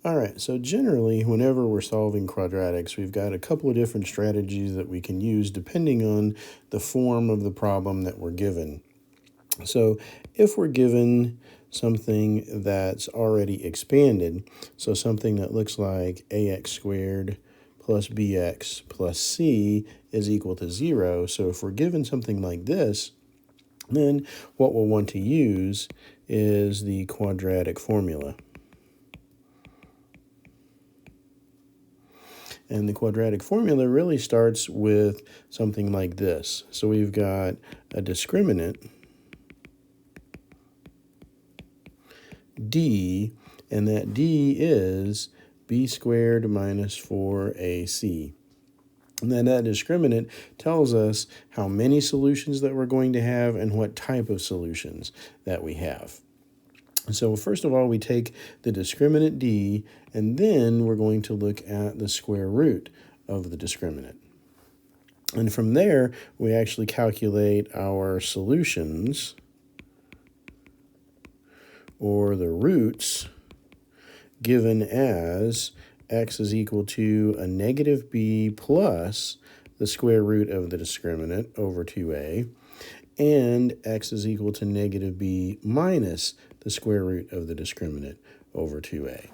All right, so generally, whenever we're solving quadratics, we've got a couple of different strategies that we can use depending on the form of the problem that we're given. So if we're given something that's already expanded, so something that looks like ax squared plus bx plus c is equal to 0. So if we're given something like this, then what we'll want to use is the quadratic formula. And the quadratic formula really starts with something like this. So we've got a discriminant, d, and that d is b squared minus 4ac. And then that discriminant tells us how many solutions that we're going to have and what type of solutions that we have. So first of all, we take the discriminant d, and then we're going to look at the square root of the discriminant. And from there, we actually calculate our solutions, or the roots, given as x is equal to a negative b plus the square root of the discriminant over 2a, and x is equal to negative b minus the square root of the discriminant over 2a.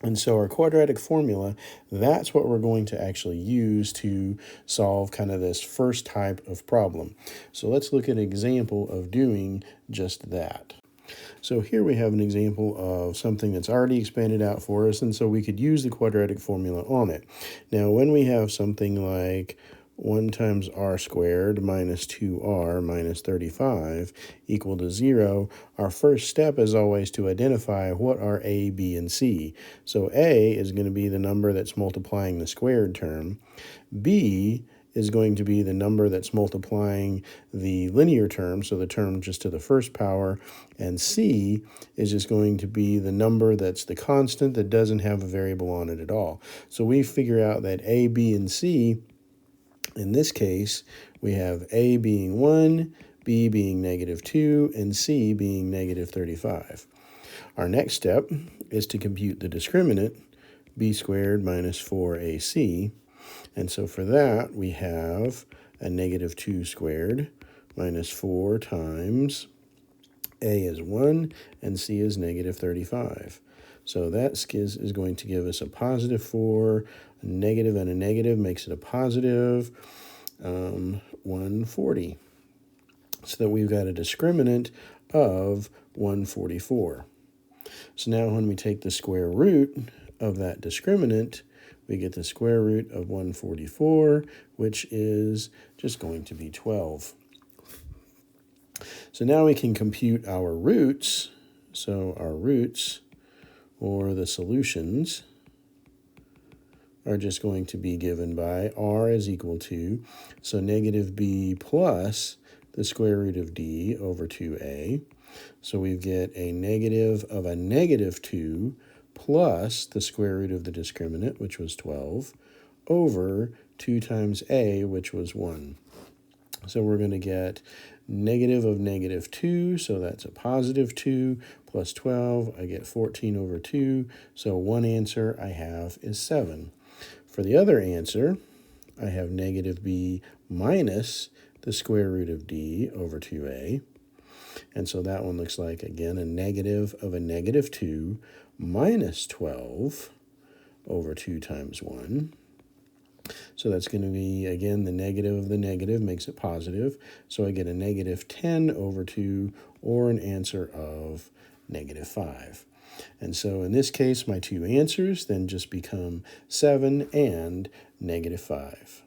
And so our quadratic formula, that's what we're going to actually use to solve kind of this first type of problem. So let's look at an example of doing just that. So here we have an example of something that's already expanded out for us, and so we could use the quadratic formula on it. Now, when we have something like 1 times r squared minus 2r minus 35 equal to 0, our first step is always to identify what are a, b, and c. So a is going to be the number that's multiplying the squared term. B is going to be the number that's multiplying the linear term, so the term just to the first power, and c is just going to be the number that's the constant that doesn't have a variable on it at all. So we figure out that a, b, and c, in this case, we have a being 1, b being negative 2, and c being negative 35. Our next step is to compute the discriminant, b squared minus 4ac. And so for that, we have a negative 2 squared minus 4 times a is 1 and c is negative 35. So that is going to give us a positive 4, a negative and a negative makes it a positive 140. So that we've got a discriminant of 144. So now when we take the square root of that discriminant, we get the square root of 144, which is just going to be 12. So now we can compute our roots. So our roots, or the solutions, are just going to be given by r is equal to, so negative b plus the square root of d over 2a. So we get a negative of a negative 2 plus the square root of the discriminant, which was 12, over 2 times a, which was 1. So we're going to get negative of negative 2, so that's a positive 2, plus 12, I get 14 over 2, so one answer I have is 7. For the other answer, I have negative b minus the square root of d over 2a. And so that one looks like, again, a negative of a negative 2 minus 12 over 2 times 1. So that's going to be, again, the negative of the negative makes it positive. So I get a negative 10 over 2, or an answer of negative 5. And so in this case, my two answers then just become 7 and negative 5.